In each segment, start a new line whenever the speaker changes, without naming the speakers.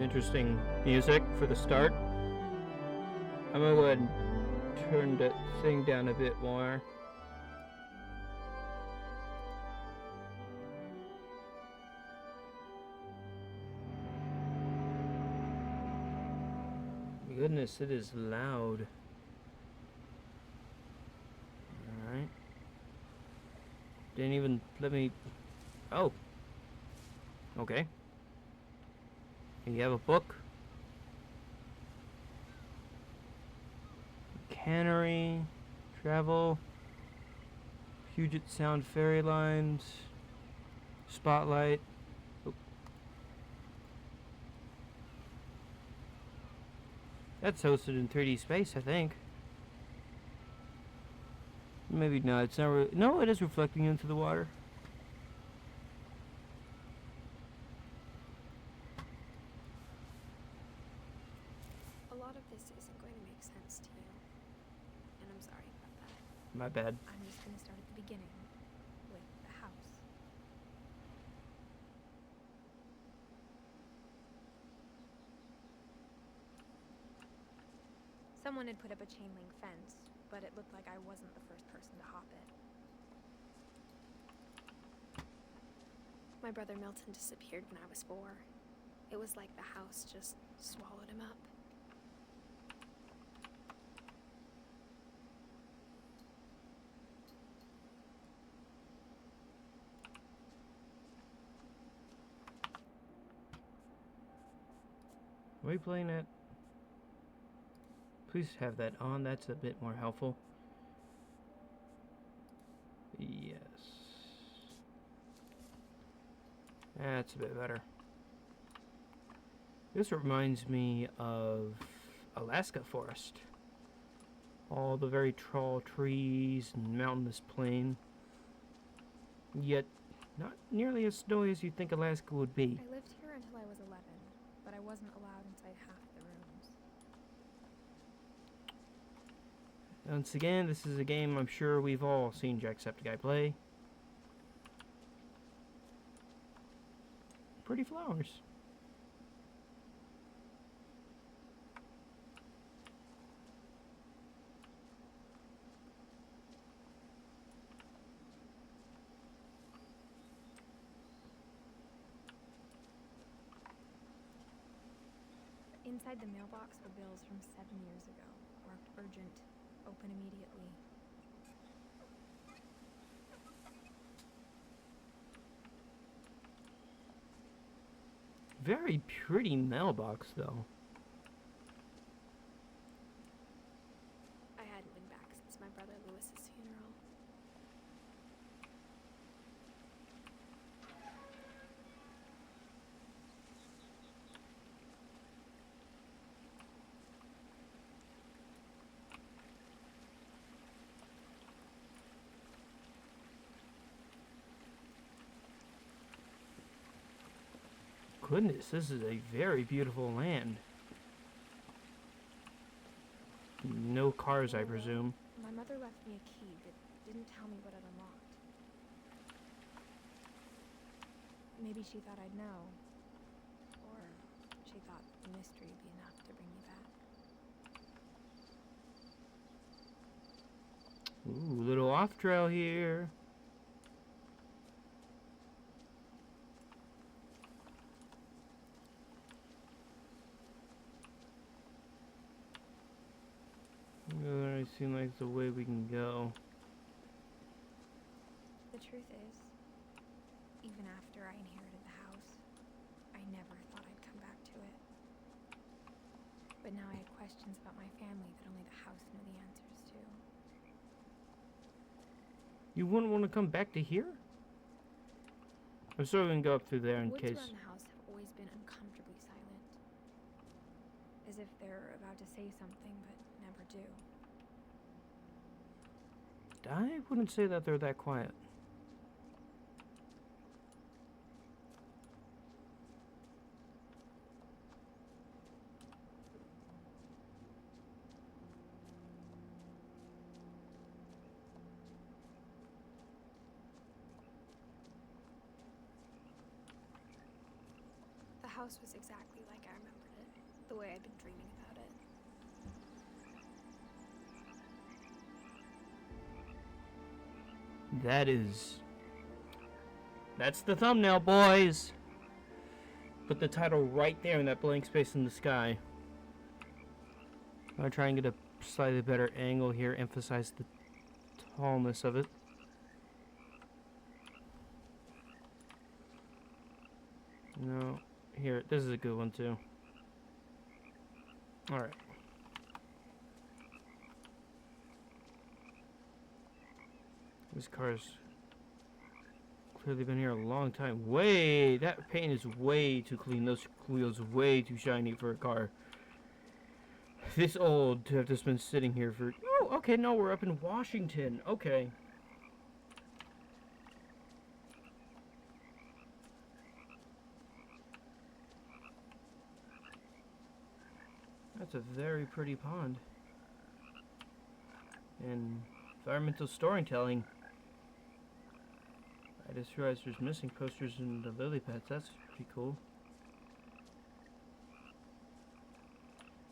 interesting music for the start. I'm gonna go ahead and turn that thing down a bit more. Goodness, it is loud. Alright. Didn't even let me... Oh. Okay. You have a book. Cannery. Travel. Puget Sound Ferry Lines. Spotlight. Oh. That's hosted in 3D space, I think. Maybe not. It's not. No, it is reflecting into the water.
A lot of this isn't going to make sense to you, and I'm sorry about that.
My bad.
I'm just going to start at the beginning, with the house. Someone had put up a chain link fence, but it looked like I wasn't the first person to hop it. My brother Milton disappeared when I was 4. It was like the house just swallowed him up.
Are we playing it? Please have that on. That's a bit more helpful. Yes. That's a bit better. This reminds me of Alaska forest. All the very tall trees and mountainous plain. Yet not nearly as snowy as you'd think Alaska would be.
I lived here until I was 11, but I wasn't allowed inside half the rooms.
Once again, this is a game I'm sure we've all seen Jacksepticeye play. Pretty flowers.
Inside the mailbox were bills from 7 years ago, marked urgent, open immediately.
Very pretty mailbox, though.
I hadn't been back since my brother Lewis's funeral.
Goodness, this is a very beautiful land. No cars, I presume.
My mother left me a key, but didn't tell me what it unlocked. Maybe she thought I'd know. Or she thought the mystery would be enough to bring me back.
Ooh, little off trail here. It seems like the way we can go.
The truth is, even after I inherited the house, I never thought I'd come back to it. But now I had questions about my family that only the house knew the answers to.
You wouldn't want to come back to here? I'm still gonna go up through there in
The woods
case.
around the house have always been uncomfortably silent. As if they're about to say something, but never do.
I wouldn't say that they're that quiet.
The house was exactly like I remembered the way I'd been dreaming about it.
That's the thumbnail, boys. Put the title right there in that blank space in the sky. I'm gonna try and get a slightly better angle here, emphasize the tallness of it. No, here, this is a good one too. Alright. This car's clearly been here a long time. That paint is way too clean. Those wheels way too shiny for a car this old to have just been sitting here for... Oh, okay, no, we're up in Washington. Okay. That's a very pretty pond. And environmental storytelling. I just realized there's missing posters in the lily pads. That's pretty cool.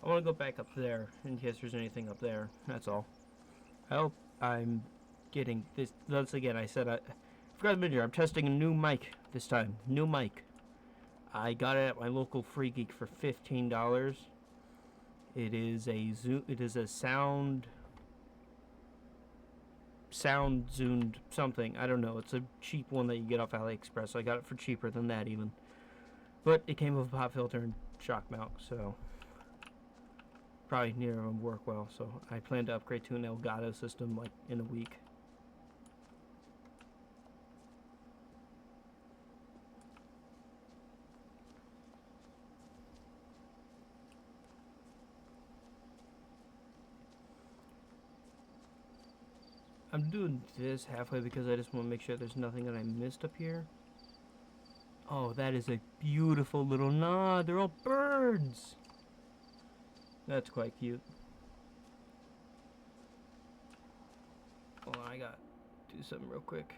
I want to go back up there in case there's anything up there. That's all. I hope I'm getting this. Once again, I said I forgot to mention I'm testing a new mic this time. New mic. I got it at my local Free Geek for $15. It is a zoom. It is a sound zoomed something. I don't know. It's a cheap one that you get off AliExpress. I got it for cheaper than that even. But it came with a pop filter and shock mount, so probably neither of them work well. So I plan to upgrade to an Elgato system like in a week. I'm doing this halfway because I just want to make sure there's nothing that I missed up here. Oh, that is a beautiful little nod. They're all birds. That's quite cute. Hold on, I gotta do something real quick.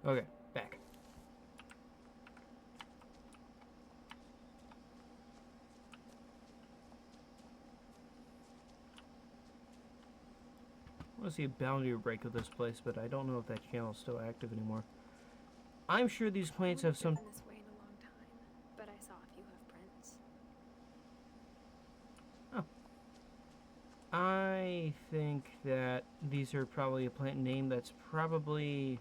Okay, back. I want to see a boundary break of this place, but I don't know if that channel is still active anymore. I'm sure these plants have some...
I haven't driven this way in a long time, but I saw a few hoof prints.
Oh. I think that these are probably a plant name that's probably...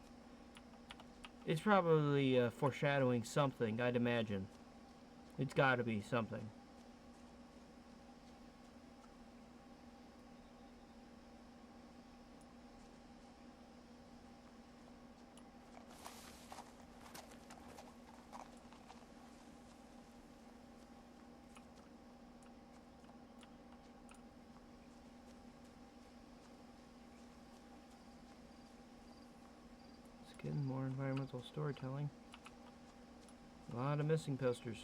It's probably foreshadowing something, I'd imagine. It's gotta be something. Getting more environmental storytelling. A lot of missing posters.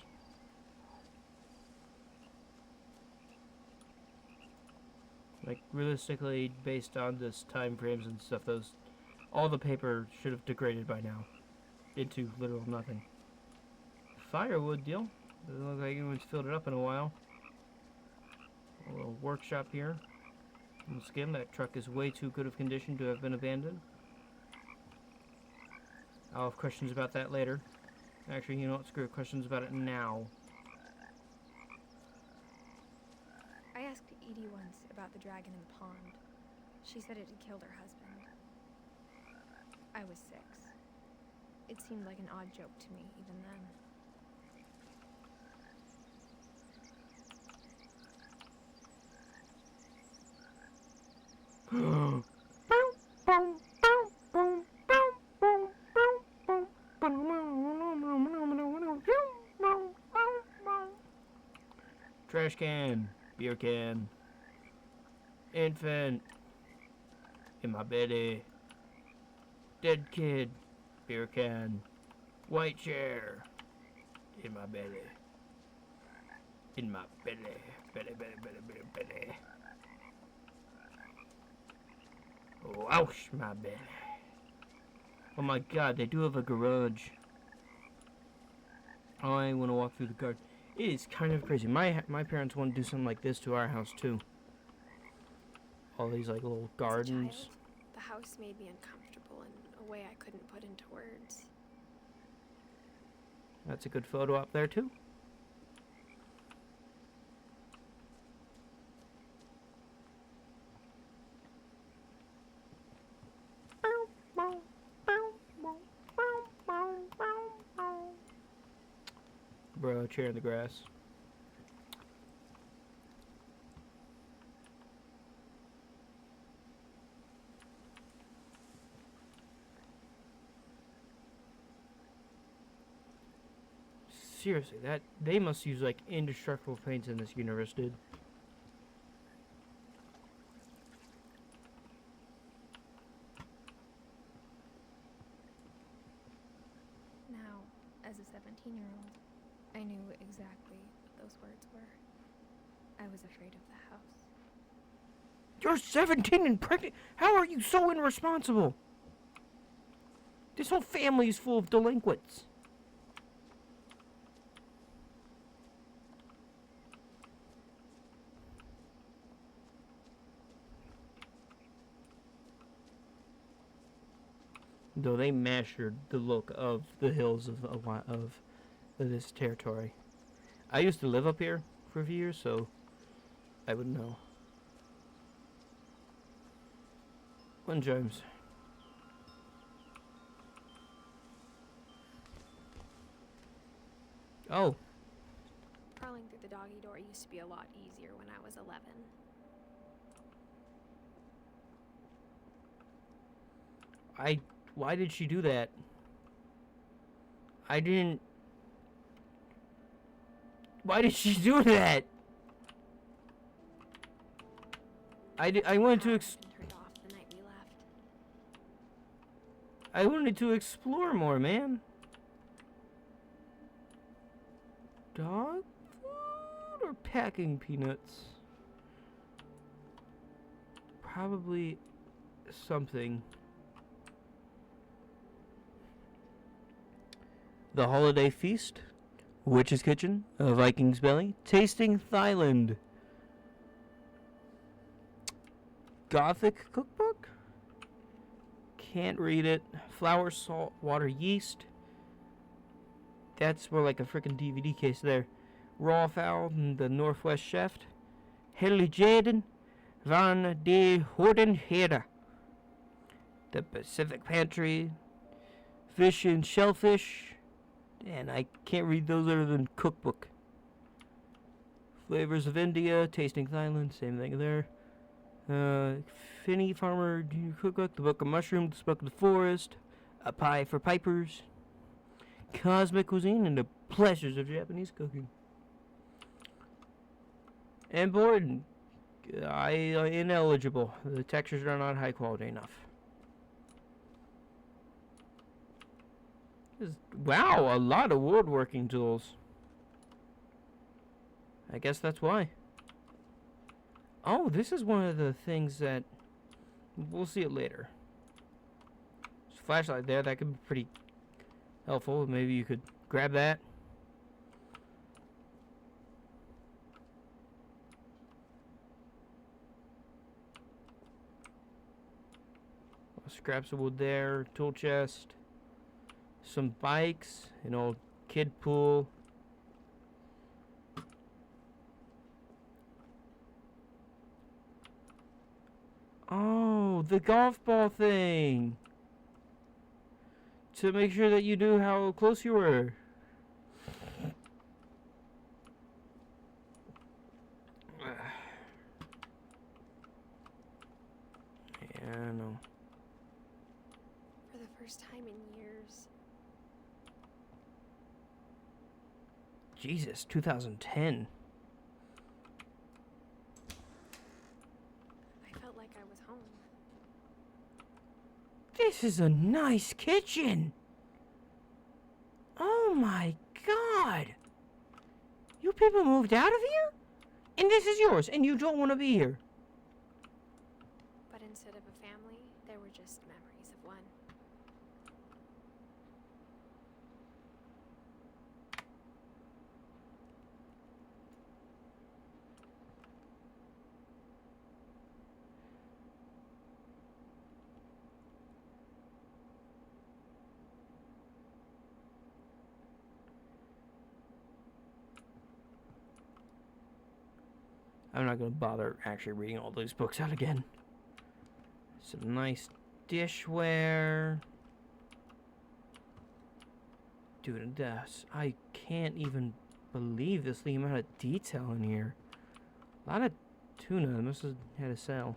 Like realistically, based on this time frames and stuff, all the paper should have degraded by now into literal nothing. Firewood deal. Doesn't look like anyone's filled it up in a while. A little workshop here. Once again, that truck is way too good of condition to have been abandoned. I'll have questions about that later. Actually, you know what? Screw it. Questions about it now.
I asked Edie once about the dragon in the pond. She said it had killed her husband. I was 6. It seemed like an odd joke to me even then.
Trash can, beer can, infant in my belly. Dead kid. Beer can. White chair. In my belly. In my belly. Belly, belly, belly, belly, belly. Oh, ouch, my belly. Oh my god, they do have a garage. I want to walk through the garden. It is kind of crazy. My parents want to do something like this to our house too. All these like little gardens.
As a child, the house made me uncomfortable in a way I couldn't put into words.
That's a good photo up there too. Bro, chair in the grass. Seriously, that they must use like indestructible paints in this universe, dude.
Now, as a 17-year-old, I knew exactly what those words were. I was afraid of the house.
You're 17 and pregnant? How are you so irresponsible? This whole family is full of delinquents. Though they mastered the look of the hills of this territory. I used to live up here for a few years, so I would know. One James. Oh.
Crawling through the doggy door used to be a lot easier when I was 11.
Why did she do that? I didn't... Why did she do that? I wanted to
Turned off the night we left.
I wanted to explore more, man. Dog food or packing peanuts? Probably something. The Holiday Feast, Witch's Kitchen, A Viking's Belly, Tasting Thailand, Gothic Cookbook, can't read it, Flour, Salt, Water, Yeast, that's more like a freaking DVD case there, Raw Fowl, The Northwest Chef, Helijaden van de Hordenherde, The Pacific Pantry, Fish and Shellfish, and I can't read those other than cookbook. Flavors of India, Tasting Thailand, same thing there. Finny Farmer Cookbook, The Book of Mushrooms, The Book of the Forest, A Pie for Pipers, Cosmic Cuisine, and The Pleasures of Japanese Cooking. And bored, ineligible. The textures are not high quality enough. Wow, a lot of woodworking tools. I guess that's why. Oh, this is one of the things that... We'll see it later. There's a flashlight there. That could be pretty helpful. Maybe you could grab that. Scraps of wood there. Tool chest. Some bikes, an old kid pool. Oh, the golf ball thing. To make sure that you knew how close you were. Yeah, I know.
For the first time in years,
Jesus, 2010.
I felt like I was home.
This is a nice kitchen. Oh my god. You people moved out of here? And this is yours, and you don't want to be here.
But instead of a family, there were just memories of one.
I'm not going to bother actually reading all those books out again. Some nice dishware. Dude, I can't even believe this, the amount of detail in here. A lot of tuna. They must have had a sale.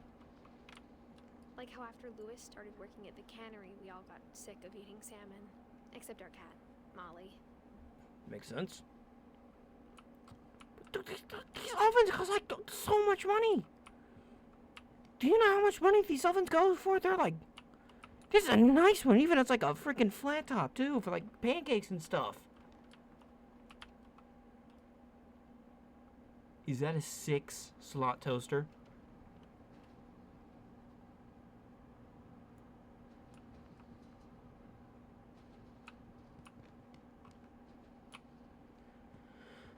Like how after Lewis started working at the cannery, we all got sick of eating salmon. Except our cat, Molly.
Makes sense. But these ovens cost like so much money. Do you know how much money these ovens go for? They're like, this is a nice one. Even it's like a freaking flat top too for like pancakes and stuff. Is that a 6-slot toaster?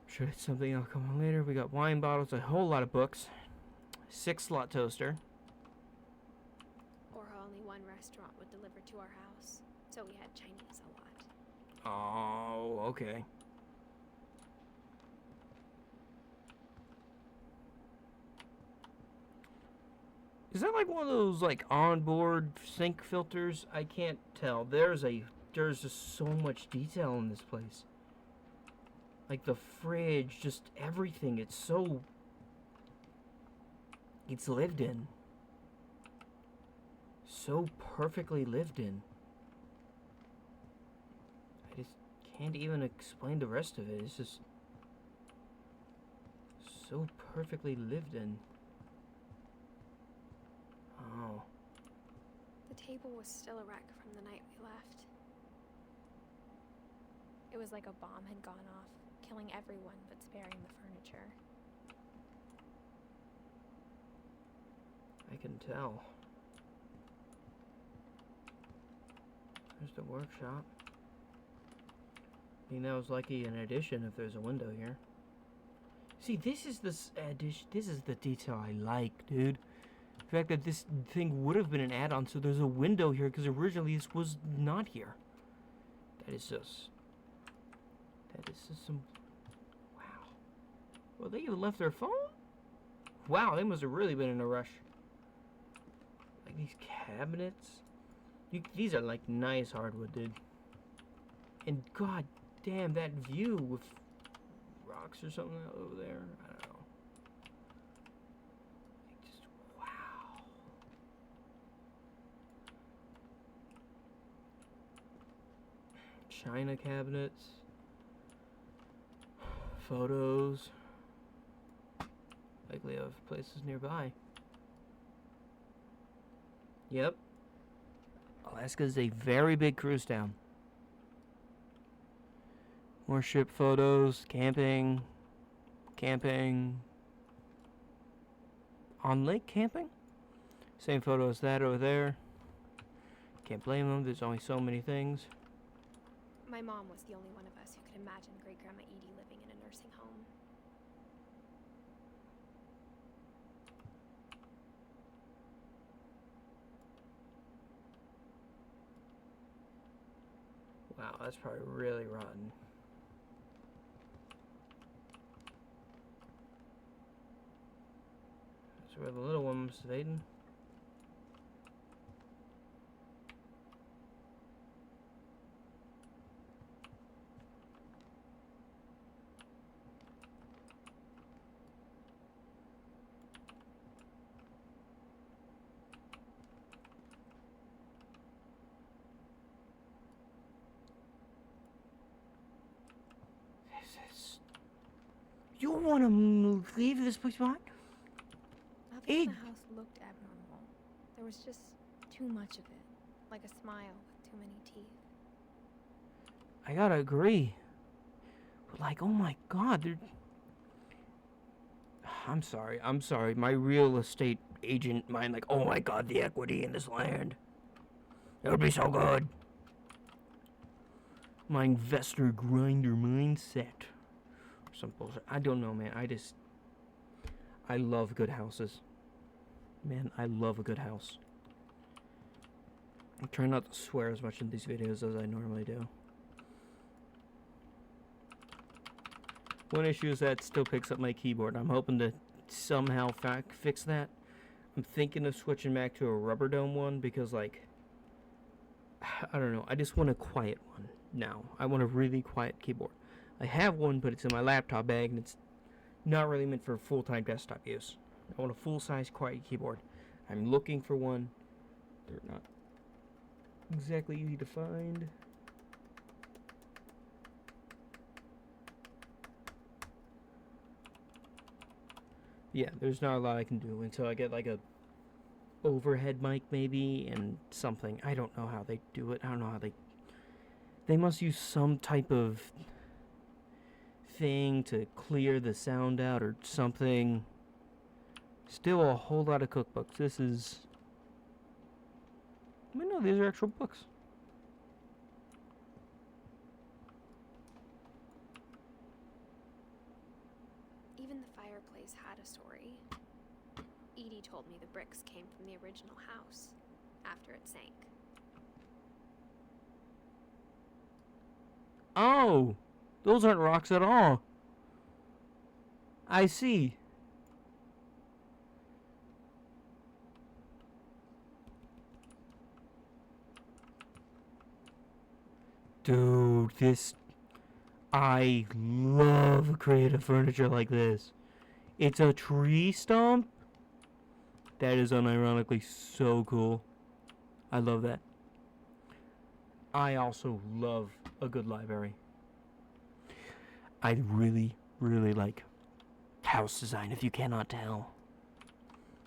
Sure, it's something that'll come on later. We got wine bottles, a whole lot of books. 6-slot toaster.
Or how only one restaurant would deliver to our house. So we had Chinese a lot.
Oh, okay. Is that like one of those like onboard sink filters? I can't tell. There's just so much detail in this place. Like the fridge, just everything. It's lived in. So perfectly lived in. I just can't even explain the rest of it. It's just so perfectly lived in. Oh.
The table was still a wreck from the night we left. It was like a bomb had gone off, killing everyone but sparing the furniture.
I can tell. There's the workshop. I mean, that was likely an addition if there's a window here. See, this is the detail I like, dude. The fact that this thing would have been an add-on, so there's a window here, because originally this was not here. That is just some... Wow. Well, they even left their phone? Wow, they must have really been in a rush. Like these cabinets. These are like nice hardwood, dude. And god damn, that view with rocks or something over there. I don't know. Just wow. China cabinets. Photos. Likely of places nearby. Yep. Alaska is a very big cruise town. More ship photos, camping. On lake camping? Same photo as that over there. Can't blame them, there's only so many things.
My mom was the only one of us who could imagine Great-Grandma Edie living in a nursing home.
Wow, that's probably really rotten. That's where the little one was fading. You want to leave this place behind?
Nothing in the house looked abnormal. There was just too much of it. like a smile with too many teeth.
I gotta agree. But like, oh my god, they're... I'm sorry. My real estate agent mind, like, oh my god, the equity in this land. It would be so good. My investor grinder mindset. Some bullshit. I don't know, man. I love good houses. Man, I love a good house. I'm trying not to swear as much in these videos as I normally do. One issue is that it still picks up my keyboard. I'm hoping to somehow fix that. I'm thinking of switching back to a rubber dome one because, like, I don't know. I just want a quiet one now. I want a really quiet keyboard. I have one, but it's in my laptop bag, and it's not really meant for full-time desktop use. I want a full-size quiet keyboard. I'm looking for one. They're not exactly easy to find. Yeah, there's not a lot I can do until I get like a overhead mic maybe and something. I don't know how they do it. I don't know how they must use some type of thing to clear the sound out or something. Still a whole lot of cookbooks. This is... I know these are actual books.
Even the fireplace had a story. Edie told me the bricks came from the original house after it sank.
Oh! Those aren't rocks at all. I see. Dude, this... I love creative furniture like this. It's a tree stump? That is unironically so cool. I love that. I also love a good library. I really, really like house design, if you cannot tell.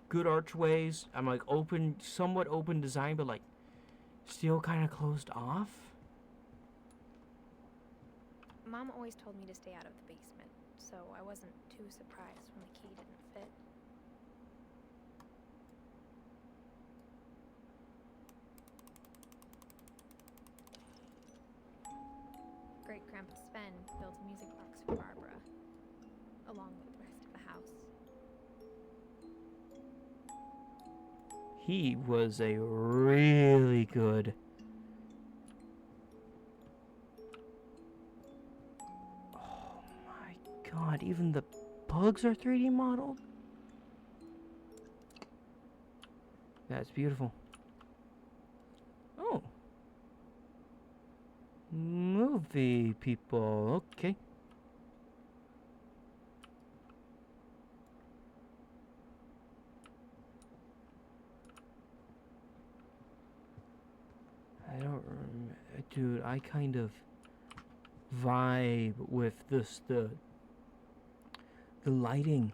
Good archways. I'm like open, somewhat open design, but like still kind of closed off.
Mom always told me to stay out of the basement, so I wasn't too surprised when the key didn't fit. Great-Grandpa Sven built a music box for Barbara, along with the rest of the house.
He was a really good... Oh my god, even the bugs are 3D modeled? That's beautiful. Oh. Movie people, okay. I don't remember. Dude, I kind of vibe with this, the lighting.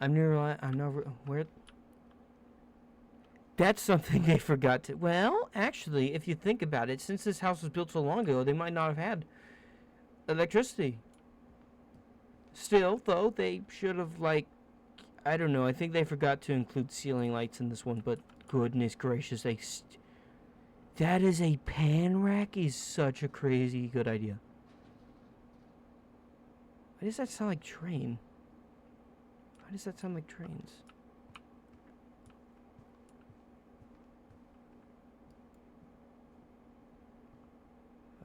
I'm never, where? That's something they forgot to, well, actually, if you think about it, since this house was built so long ago, they might not have had electricity. Still, though, they should have, like, I don't know, I think they forgot to include ceiling lights in this one, but goodness gracious, that is a pan rack is such a crazy good idea. Why does that sound like train? Why does that sound like trains?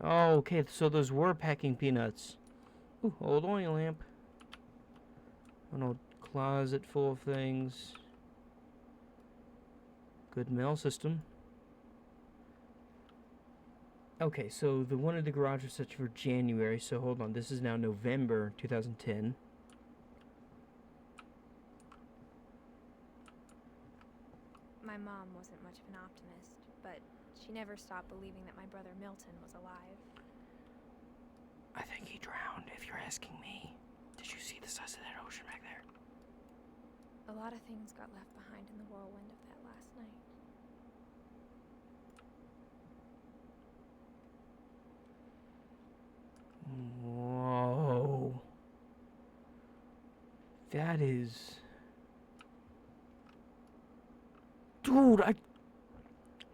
Oh, okay, so those were packing peanuts. Ooh, old oil lamp. An old closet full of things. Good mail system. Okay, so the one in the garage was set for January, so hold on, this is now November 2010.
My mom wasn't much of an optimist, but she never stopped believing that my brother Milton was alive.
I think he drowned, if you're asking me. Did you see the size of that ocean back there?
A lot of things got left behind in the whirlwind of that last night.
Whoa. That is... Dude,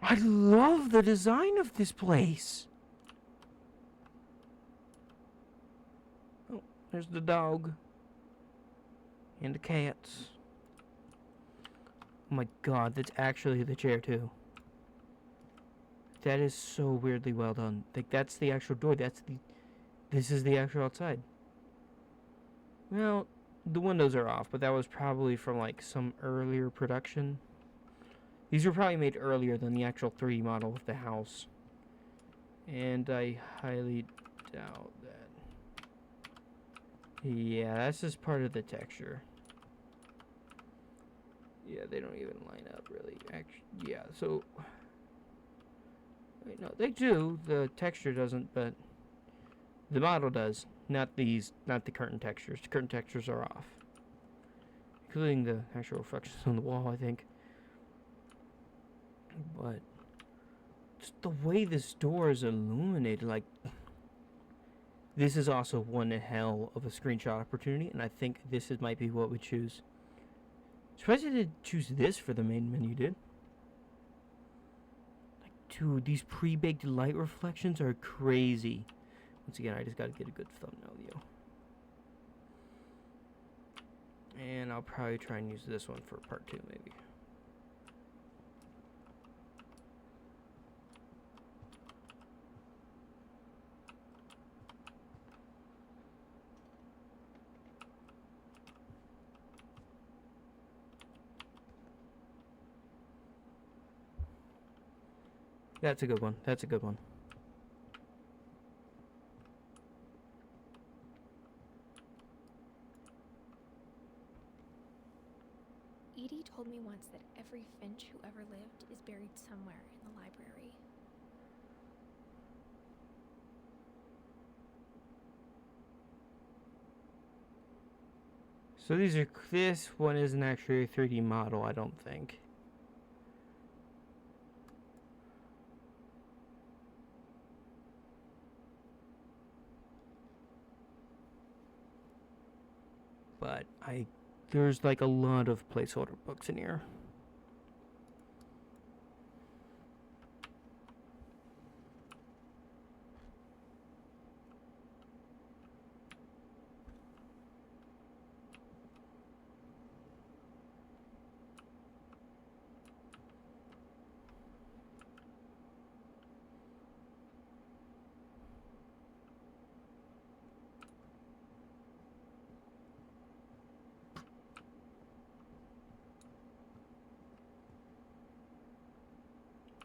I love the design of this place. Oh, there's the dog. And the cats. Oh my god, that's actually the chair too. That is so weirdly well done. Like, that's the actual door. This is the actual outside. Well, the windows are off, but that was probably from like some earlier production. These were probably made earlier than the actual 3D model of the house. And I highly doubt that. Yeah, that's just part of the texture. Yeah, they don't even line up really. Actually, yeah, so... Wait, no, they do. The texture doesn't, but... The model does. Not the curtain textures. The curtain textures are off. Including the actual reflections on the wall, I think. But... just the way this door is illuminated, like... This is also one hell of a screenshot opportunity, and I think might be what we choose. Surprised I didn't choose this for the main menu, dude. Like, dude, these pre-baked light reflections are crazy. Once again, I just gotta get a good thumbnail view. And I'll probably try and use this one for part 2, maybe. That's a good one. That's a good one.
Edie told me once that every Finch who ever lived is buried somewhere in the library.
So this one isn't actually a 3D model, I don't think. But there's like a lot of placeholder books in here.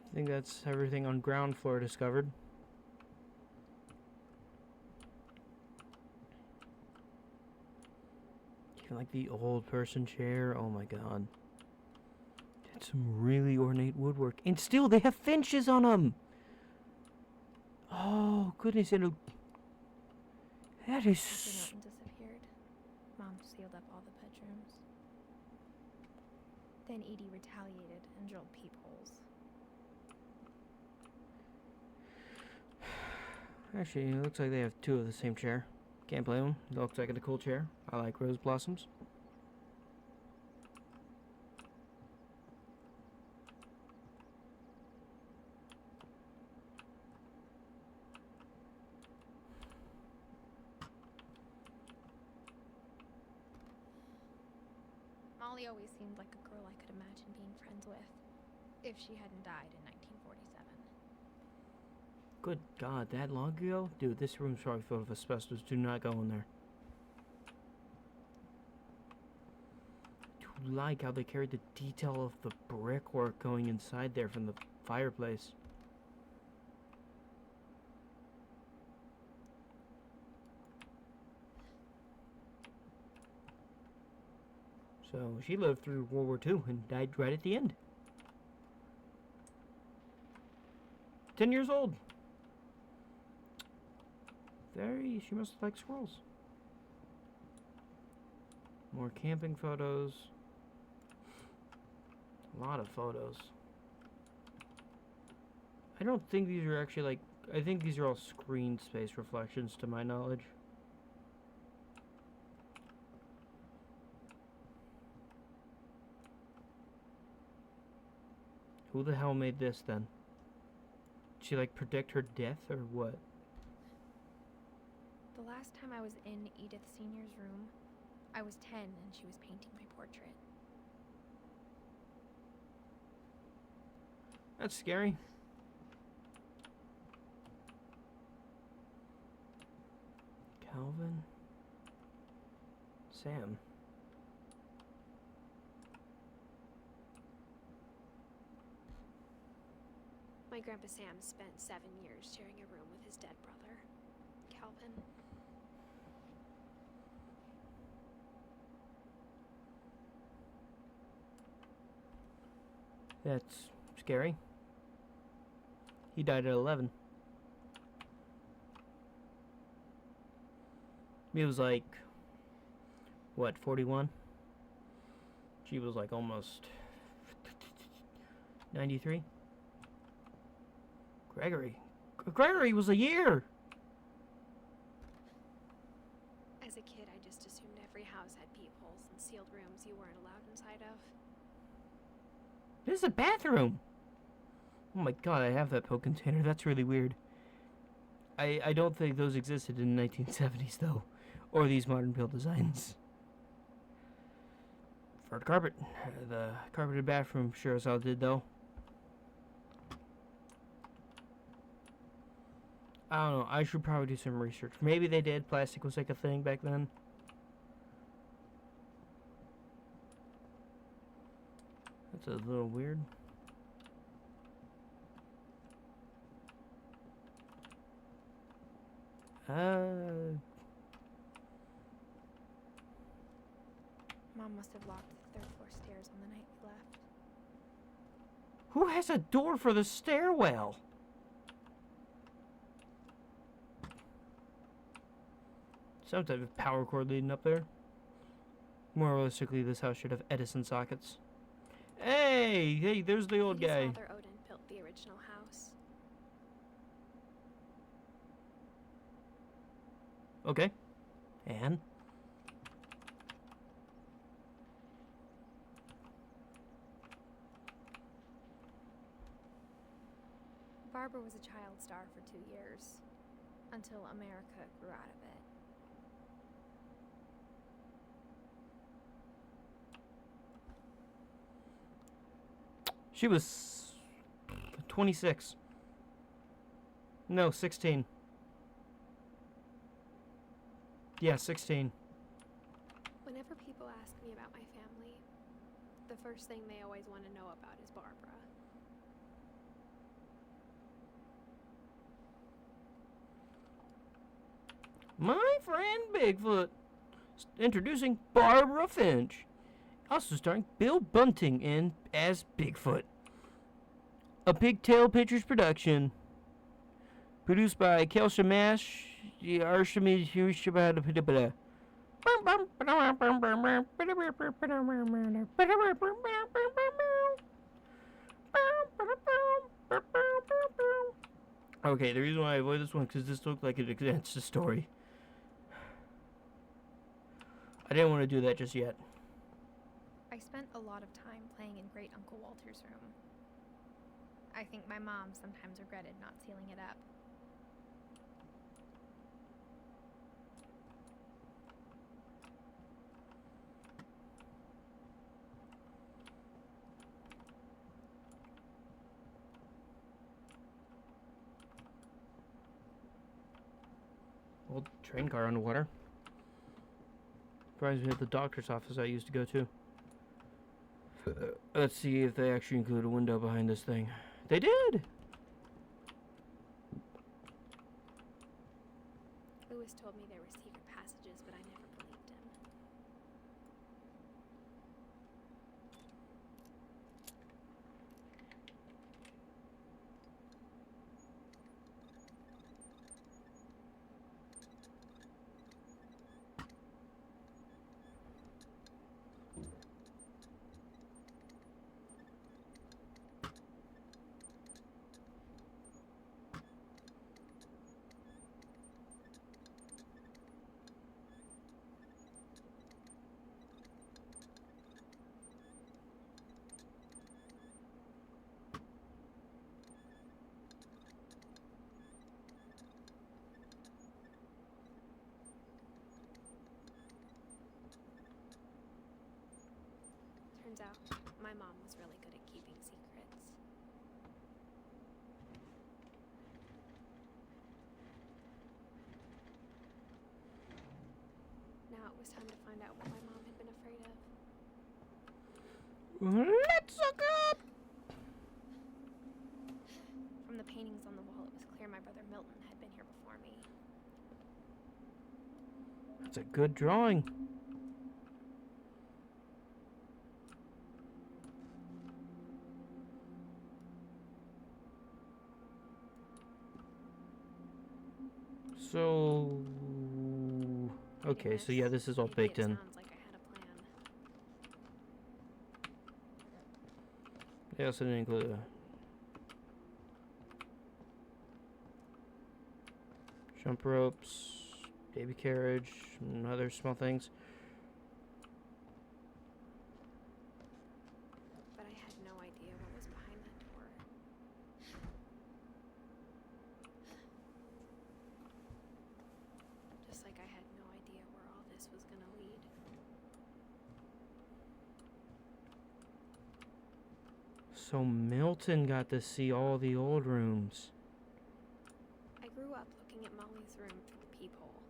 I think that's everything on ground floor discovered. Even like the old person chair, oh my god. That's some really ornate woodwork. And still, they have finches on them! Oh, goodness, and that is...
After Milton disappeared, Mom sealed up all the bedrooms. Then Edie retaliated and drilled peepholes.
Actually, it looks like they have 2 of the same chair. Can't blame them. It looks like a cool chair. I like rose blossoms.
Molly always seemed like a girl I could imagine being friends with, if she hadn't died in 1947.
Good god, that long ago? Dude, this room's probably filled with asbestos. Do not go in there. I like how they carried the detail of the brickwork going inside there from the fireplace. So she lived through World War II and died right at the end. 10 years old. She must like squirrels. More camping photos. A lot of photos. I don't think these are actually like I think these are all screen space reflections to my knowledge. Who the hell made this then? Did she like predict her death or what?
The last time I was in Edith Sr.'s room, I was 10 and she was painting my portrait.
That's scary. Calvin. Sam.
My Grandpa Sam spent 7 years sharing a room with his dead brother, Calvin.
That's scary. He died at 11. He was like, what, 41? She was like almost 93. Gregory was a year.
As a kid, I just assumed every house had peepholes and sealed rooms you weren't allowed inside of.
This is a bathroom. Oh my god, I have that pill container. That's really weird. I don't think those existed in the 1970s, though. Or these modern pill designs. For the carpet. The carpeted bathroom sure as hell did, though. I don't know. I should probably do some research. Maybe they did. Plastic was like a thing back then. That's a little weird.
Mom must have locked the third floor stairs on the night we left.
Who has a door for the stairwell? Some type of power cord leading up there. More realistically, this house should have Edison sockets. Hey, there's the old
His
guy.
father Odin built the original house.
Okay. And?
Barbara was a child star for 2 years, until America grew out of it.
She was 26. No, 16. Yeah, 16.
Whenever people ask me about my family, the first thing they always want to know about is Barbara.
My friend Bigfoot. Introducing Barbara Finch. Also starring Bill Bunting in as Bigfoot. A Pigtail Pictures production. Produced by Kelsey Mash. Okay, the reason why I avoid this one because this looked like it advanced the story. I didn't want to do that just yet.
I spent a lot of time playing in Great Uncle Walter's room. I think my mom sometimes regretted not sealing it up.
Old train car underwater. Reminds me of the doctor's office I used to go to. Let's see if they actually include a window behind this thing. They did!
Lewis told me there were secret passages, but I never believed him. Turns out, my mom was really good at keeping secrets. Now it was time to find out what my mom had been afraid of.
Let's look up!
From the paintings on the wall, it was clear my brother Milton had been here before me.
That's a good drawing. So... Okay, so yeah, this is all
Maybe
baked
it
in.
sounds like I had a plan.
They also didn't include a jump ropes, baby carriage, and other small things.
But I had no idea what was behind that door. Just like I had no idea where all this was gonna lead.
So Milton got to see all the old rooms.
I grew up looking at Molly's room through the peephole.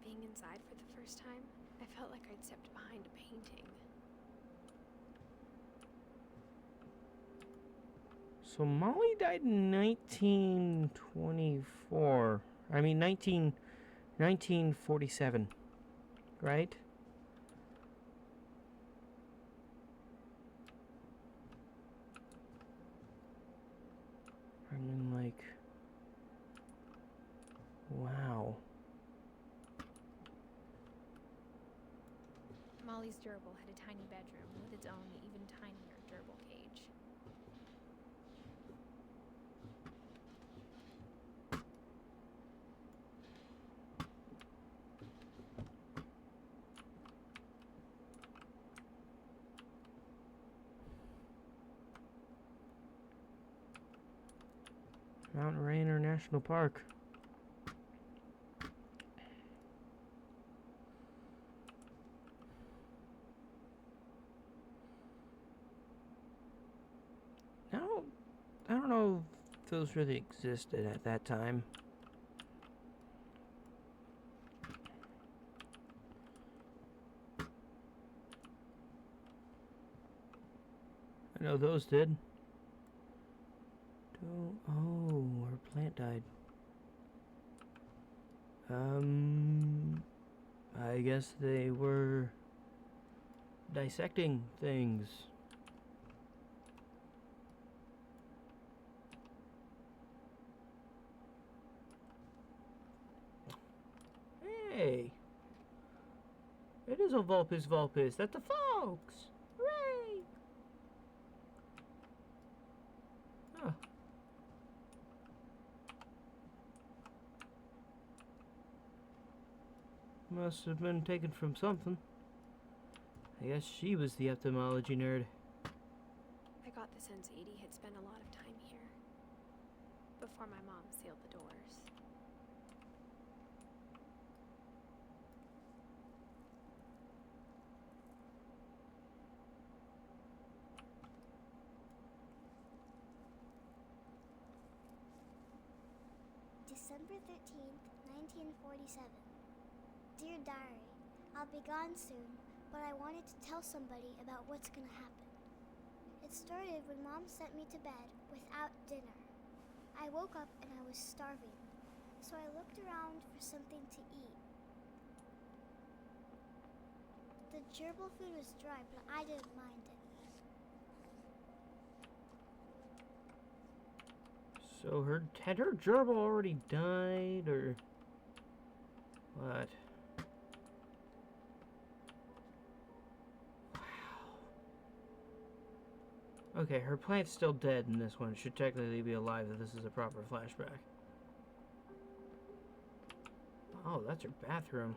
Being inside for the first time, I felt like I'd stepped behind a painting.
So Molly died in 1924. I mean 1947, right? I mean, like, wow.
Molly's gerbil had a tiny bedroom with its own even tinier gerbil cage.
Mount Rainier National Park. I don't know if those really existed at that time. I know those did. Oh, her plant died. I guess they were dissecting things. Hey! It is a Vulpes Vulpes. That's the folks! Hooray! Huh. Must have been taken from something. I guess she was the ophthalmology nerd.
I got the sense Edie had spent a lot of time here before my mom sealed the doors.
December 13th, 1947. Dear Diary, I'll be gone soon, but I wanted to tell somebody about what's gonna happen. It started when Mom sent me to bed without dinner. I woke up and I was starving, so I looked around for something to eat. The gerbil food was dry, but I didn't mind it.
So had her gerbil already died, or what? Wow. Okay, her plant's still dead in this one. It should technically be alive if this is a proper flashback. Oh, that's her bathroom.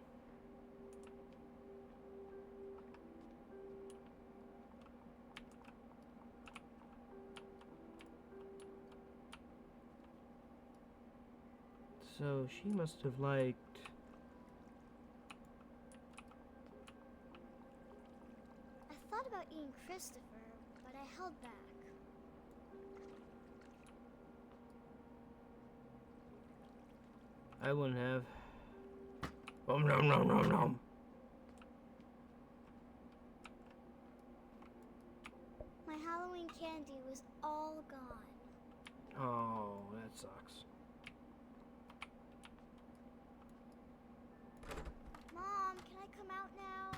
So she must have liked
thought about eating Christopher, but I held back.
I wouldn't have. Nom nom nom nom nom.
My Halloween candy was all gone.
Oh, that sucks.
Mom, can I come out now?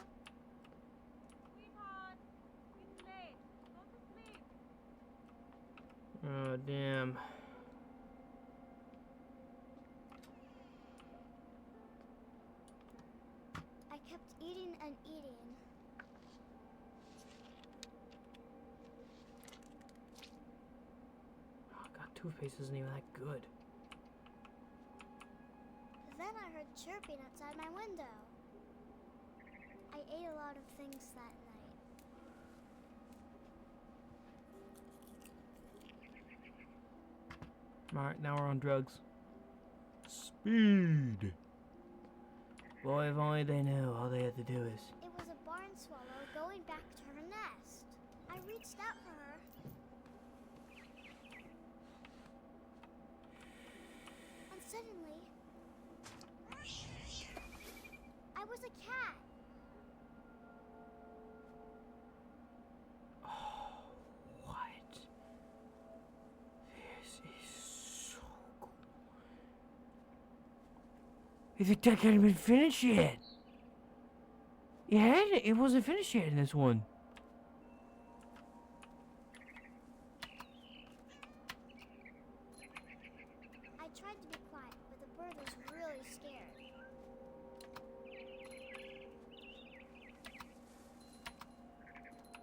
Sweetheart, it's late. Go to sleep.
Oh, damn.
I kept eating and eating.
Oh, God, toothpaste isn't even that good.
Then I heard chirping outside my window. I ate a lot of things that night.
Alright, now we're on drugs. Speed! Boy, if only they knew, all they had to do is...
It was a barn swallow going back to her nest. I reached out for her. And suddenly, I was a cat.
Oh, what? This is so cool. The deck hadn't been finished yet. It wasn't finished yet in this one.
I tried to be quiet, but the bird was really scared.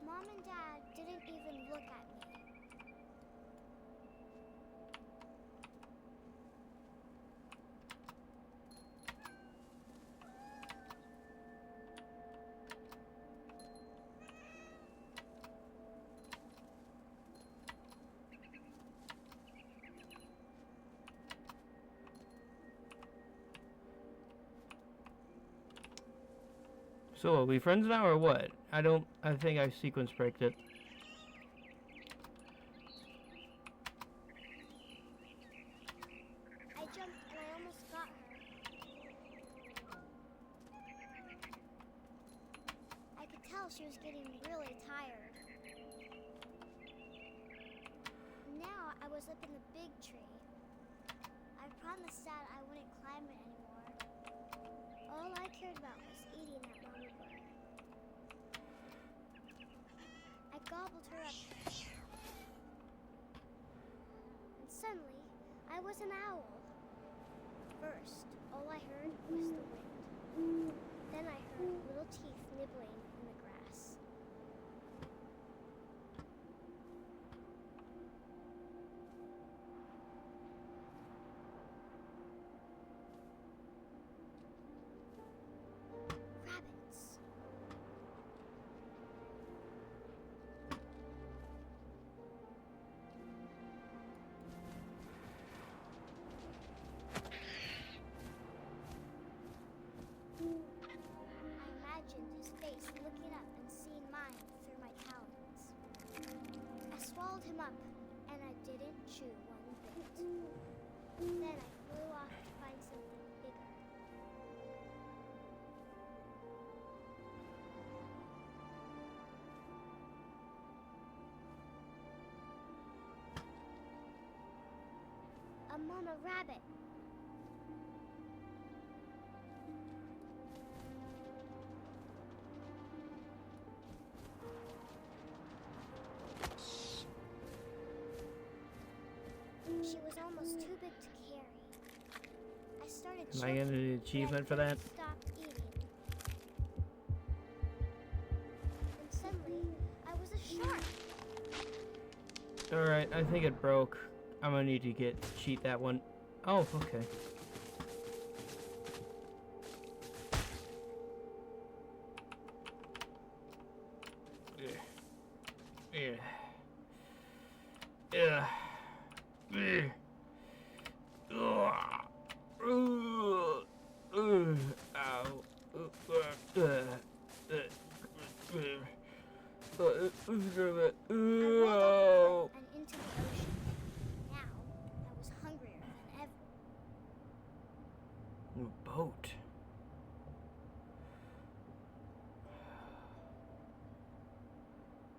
Mom and Dad didn't even look at me.
So are we friends now or what? I think I sequence breaked it.
I jumped and I almost got her. I could tell she was getting really tired. Now I was up in the big tree. I promised Dad I wouldn't climb it anymore. All I cared about was eating that mama bird. I gobbled her up. And suddenly, I was an owl. First, all I heard was the wind. Then I heard little teeth nibbling in the grass. Rabbits. I imagined his face looking up and seeing mine through my talons. I swallowed him up, and I didn't chew one bit. Then I flew off to find something bigger. A mama rabbit. She was almost too big to carry. I started
Am I
choking,
getting an
but
achievement
I
for that?
couldn't stop eating. And suddenly, I was a shark.
Alright, I think it broke. I'm gonna need to cheat that one. Oh, okay. Yeah. Yeah. Yeah. Ow.
I rolled off the cliff and into the ocean. Now I was hungrier than ever.
A boat.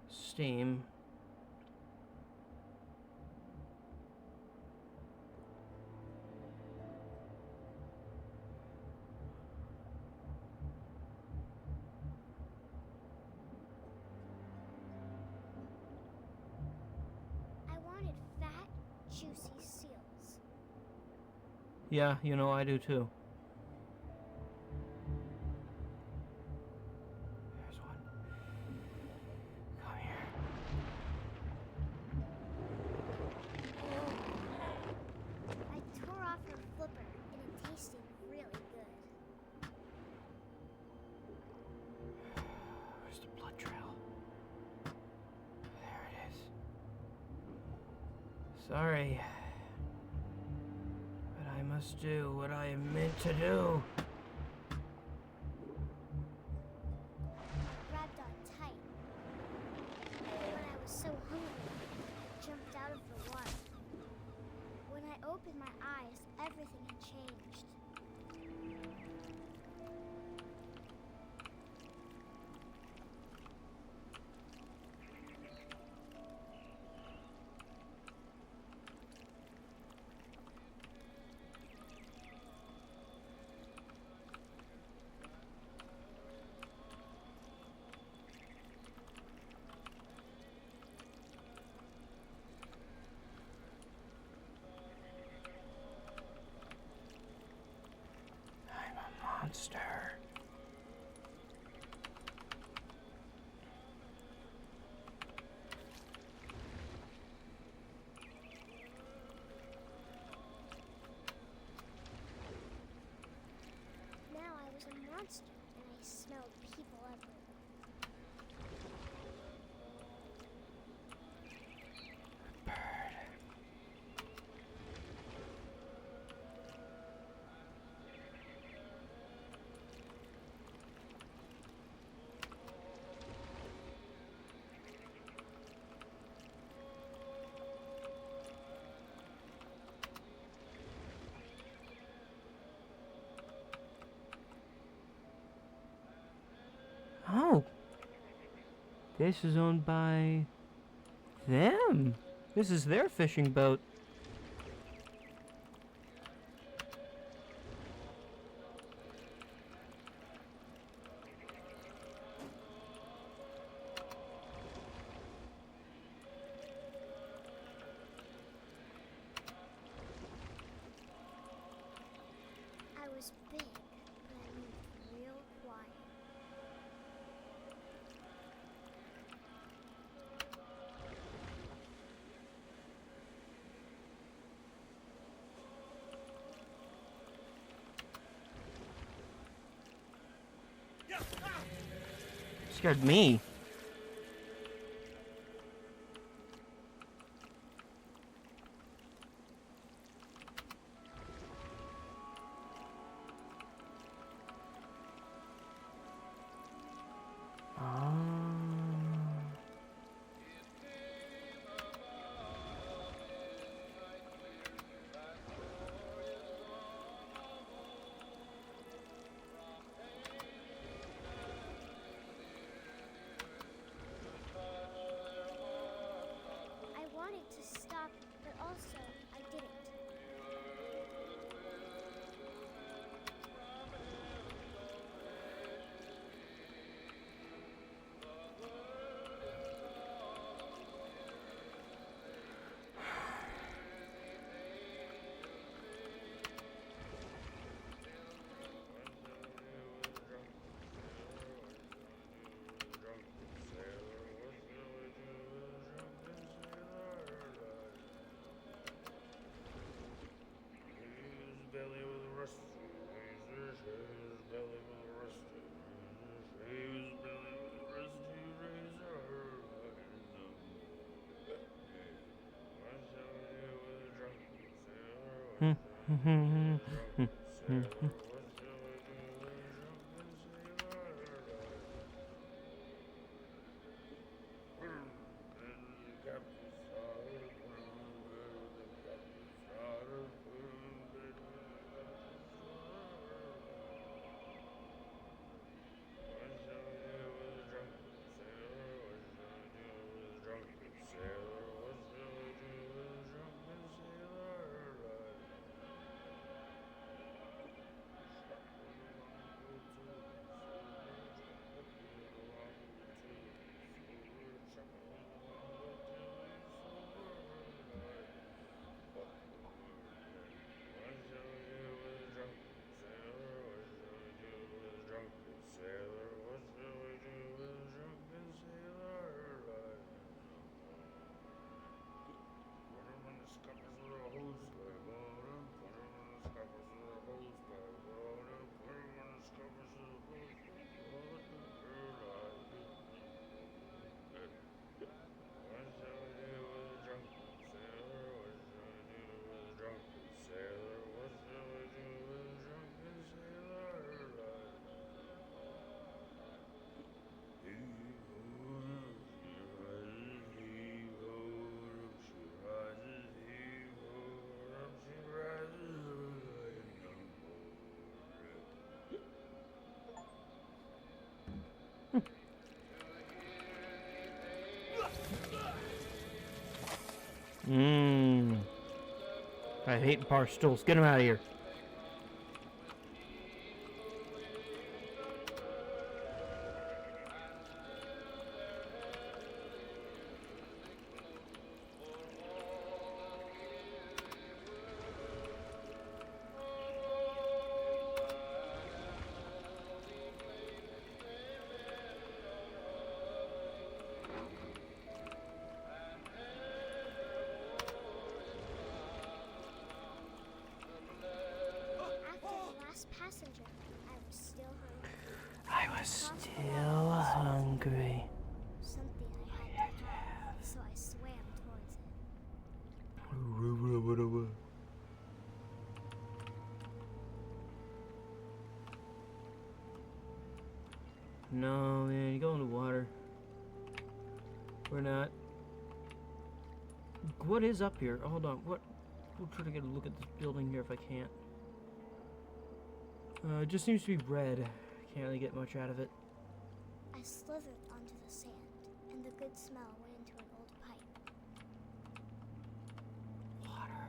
Steam.
I wanted fat, juicy seals.
Yeah, you know, I do too. There's one. Come here.
I tore off her flipper and it tasted really good.
Where's the blood trail? There it is. Sorry. But I must do what I am meant to do.
I grabbed on tight. When I was so hungry, I jumped out of the water. When I opened my eyes, everything had changed.
I'm a monster.
Now I was a monster and I smelled people everywhere.
Bird. Oh. This is owned by them. This is their fishing boat.
I was big, but I moved real quiet.
Scared me.
I wanted to stop, but also I didn't.
Mmm. I hate bar stools. Get him out of here.
After the last passenger, I was still hungry.
I was still hungry.
Something I had to have, so I swam towards it.
No, man, you go in the water. We're not. What is up here? Hold on. What? We'll try to get a look at this building here if I can't. It just seems to be red. Can't really get much out of it.
I slithered onto the sand, and the good smell went into an old pipe.
Water.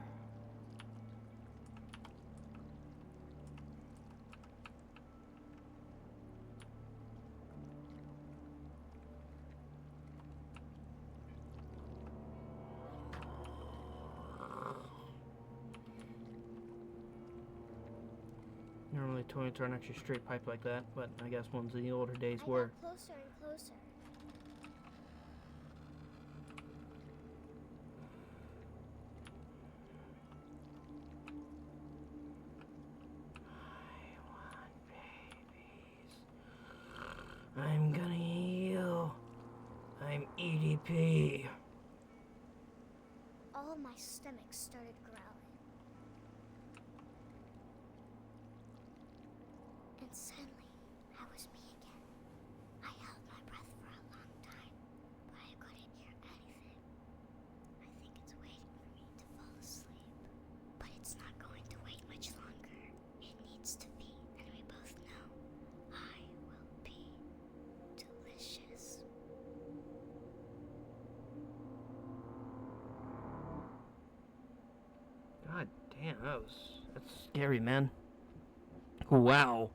Normally toilets aren't actually straight pipe like that, but I guess ones in the older days
I
were.
got closer and closer.
I'm gonna heal. I'm EDP.
All of my stomach started growling. And suddenly, I was me again. I held my breath for a long time, but I couldn't hear anything. I think it's waiting for me to fall asleep. But it's not going to wait much longer. It needs to be, and we both know I will be delicious.
God damn, that's scary, man. Wow.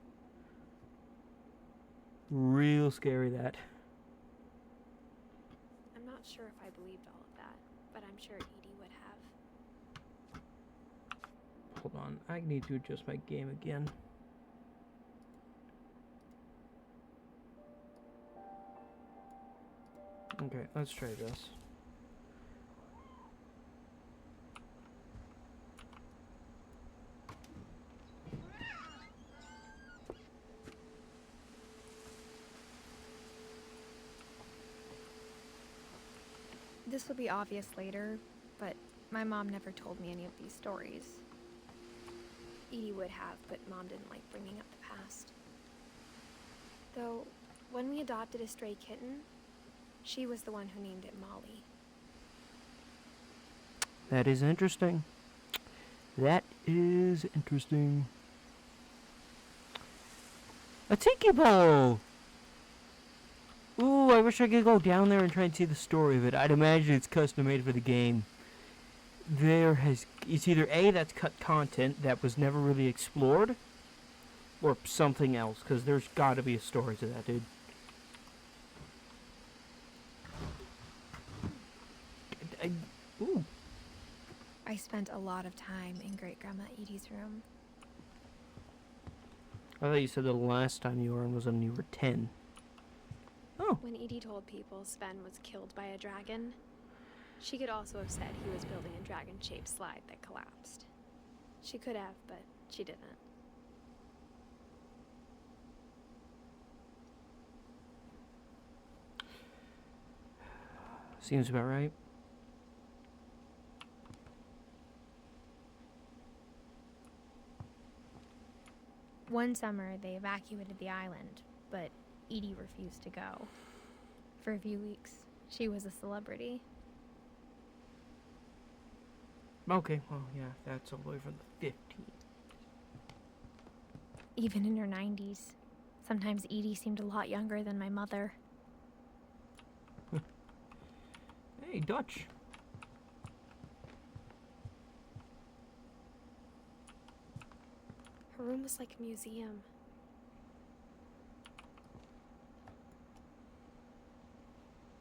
Real scary, that.
I'm not sure if I believed all of that, but I'm sure Edie would have.
Hold on, I need to adjust my game again. Okay, let's try this.
This will be obvious later, but my mom never told me any of these stories. Edie would have, but Mom didn't like bringing up the past. Though, when we adopted a stray kitten, she was the one who named it Molly.
That is interesting. That is interesting. A tiki bowl! Ooh, I wish I could go down there and try and see the story of it. I'd imagine it's custom made for the game. It's either A, that's cut content that was never really explored, or something else, because there's gotta be a story to that, dude. Ooh.
I spent a lot of time in Great Grandma Edie's room.
I thought you said the last time you were in was when you were 10. Oh.
When Edie told people Sven was killed by a dragon, she could also have said he was building a dragon-shaped slide that collapsed. She could have, but she didn't.
Seems about right.
One summer, they evacuated the island, but Edie refused to go. For a few weeks, she was a celebrity.
Okay, well, yeah, that's all the way from the 15th.
Even in her 90s, sometimes Edie seemed a lot younger than my mother.
Hey, Dutch.
Her room was like a museum.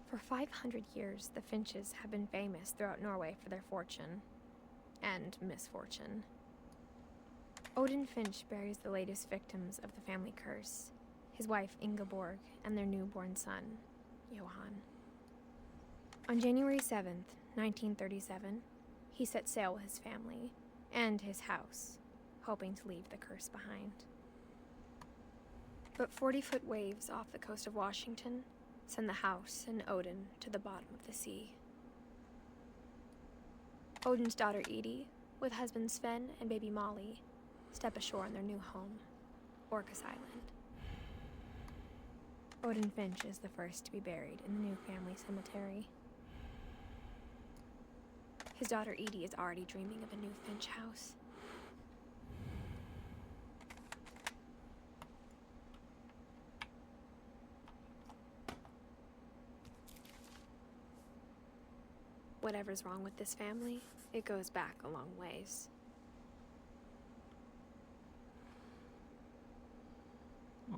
For 500 years, the Finches have been famous throughout Norway for their fortune and misfortune. Odin Finch buries the latest victims of the family curse, his wife Ingeborg and their newborn son, Johan. On January 7th, 1937, he set sail with his family and his house, hoping to leave the curse behind. But 40-foot waves off the coast of Washington send the house and Odin to the bottom of the sea. Odin's daughter Edith, with husband Sven and baby Molly, step ashore on their new home, Orcas Island. Odin Finch is the first to be buried in the new family cemetery. His daughter Edie is already dreaming of a new Finch house. Whatever's wrong with this family, it goes back a long ways.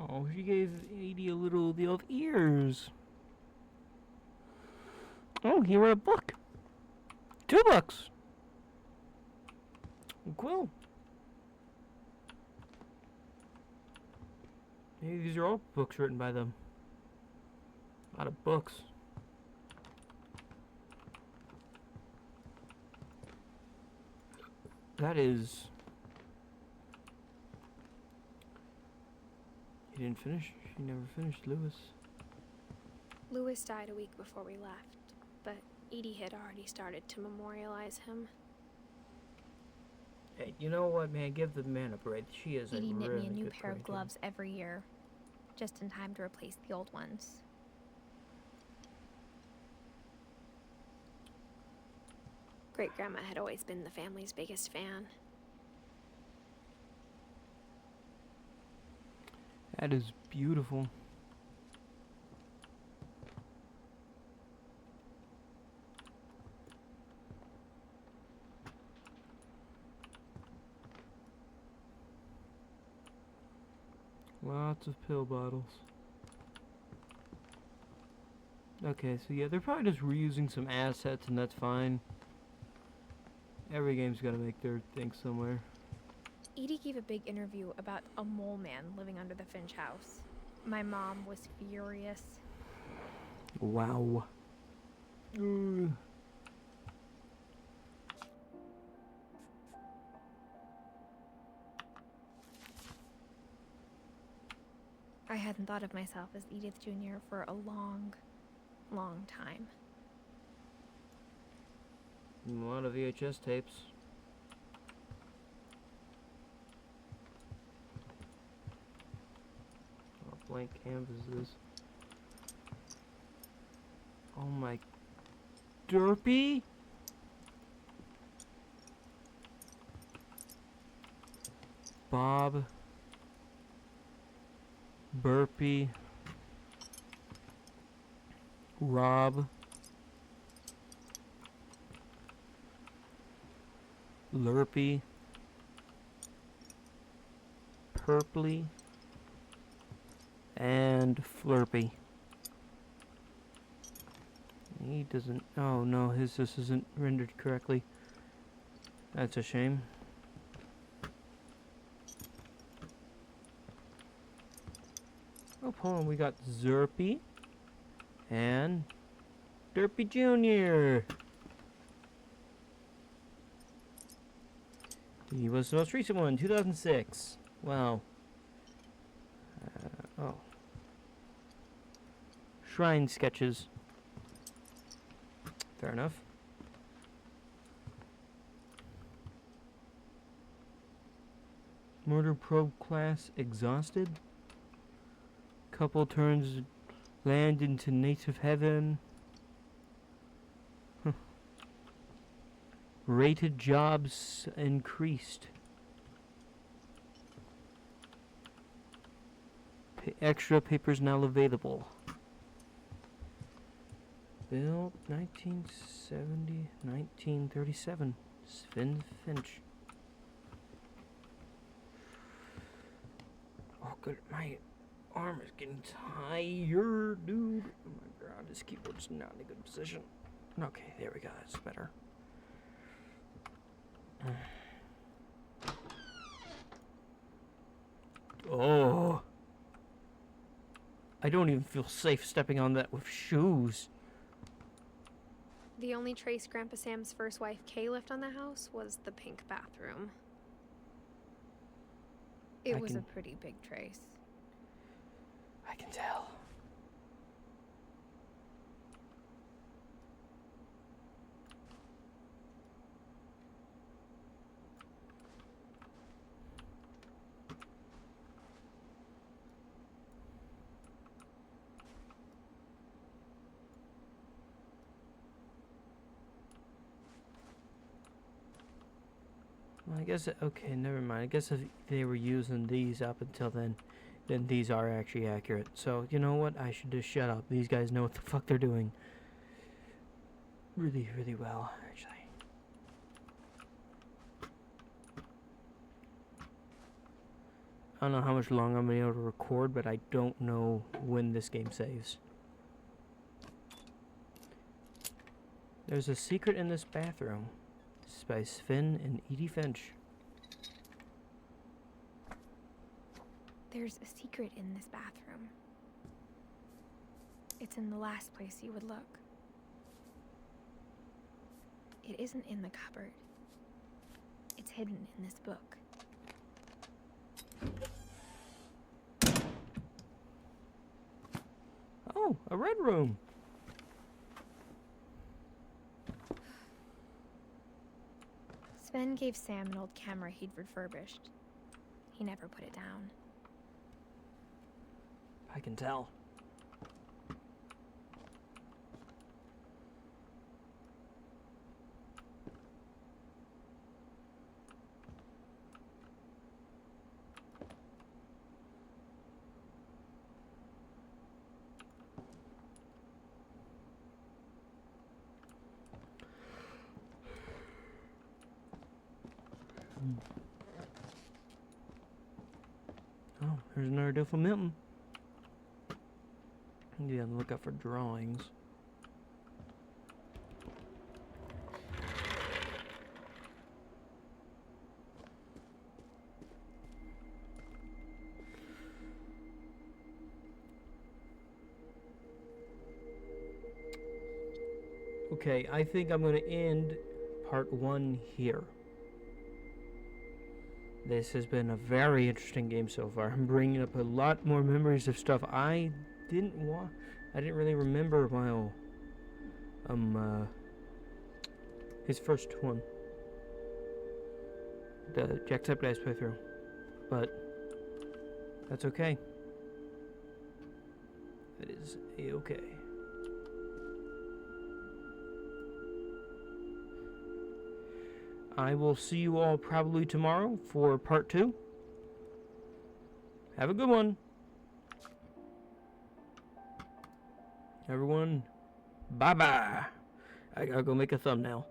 Oh, she gave Edie a little deal of ears. Oh, he wrote a book. 2 books. Cool. Maybe these are all books written by them. A lot of books. That is... He didn't finish. She never finished Lewis.
Lewis died a week before we left, but Edie had already started to memorialize him.
Hey, you know what, man? Give the man a break. She is
Edie
a
knit
really
me a new
good
pair of
writer.
gloves every year, just in time to replace the old ones.
Great-grandma had always been the family's biggest fan.
That is beautiful. Lots of pill bottles. Okay, so yeah, they're probably just reusing some assets, and that's fine. Every game's gotta make their thing somewhere.
Edie gave a big interview about a mole man living under the Finch house. My mom was furious.
Wow.
I hadn't thought of myself as Edith Jr. for a long, long time.
A lot of VHS tapes. Oh, blank canvases. Oh my... Derpy? Bob. Burpee. Rob. Lurpy. Purpley. And Flurpy. He doesn't... Oh no, this isn't rendered correctly. That's a shame. Oh, hold on, we got Zerpy. And... Derpy Jr. He was the most recent one, 2006. Wow. Oh. Shrine sketches. Fair enough. Murder probe class exhausted. Couple turns land into native heaven. Rated jobs increased. Extra papers now available. Built 1970, 1937. Sven Finch. Oh, good. My arm is getting tired, dude. Oh my god, this keyboard's not in a good position. Okay, there we go. That's better. Oh. I don't even feel safe stepping on that with shoes.
The only trace Grandpa Sam's first wife, Kay, left on the house was the pink bathroom. It was a pretty big trace.
I can tell. Well, I guess, okay, never mind. I guess if they were using these up until then these are actually accurate. So, you know what? I should just shut up. These guys know what the fuck they're doing. Really, really well, actually. I don't know how much longer I'm going to be able to record, but I don't know when this game saves. There's a secret in this bathroom. This is by Finn and Edith Finch.
There's a secret in this bathroom. It's in the last place you would look. It isn't in the cupboard. It's hidden in this book.
Oh, a red room.
Sven gave Sam an old camera he'd refurbished. He never put it down.
I can tell. Oh, there's another different mountain. Yeah, look out for drawings. Okay, I think I'm going to end part 1 here. This has been a very interesting game so far. I'm bringing up a lot more memories of stuff I didn't really remember while his first one, the Jacksepticeye's playthrough, but that's okay. That is a-okay. I will see you all probably tomorrow for part 2. Have a good one. Everyone, bye-bye. I gotta go make a thumbnail.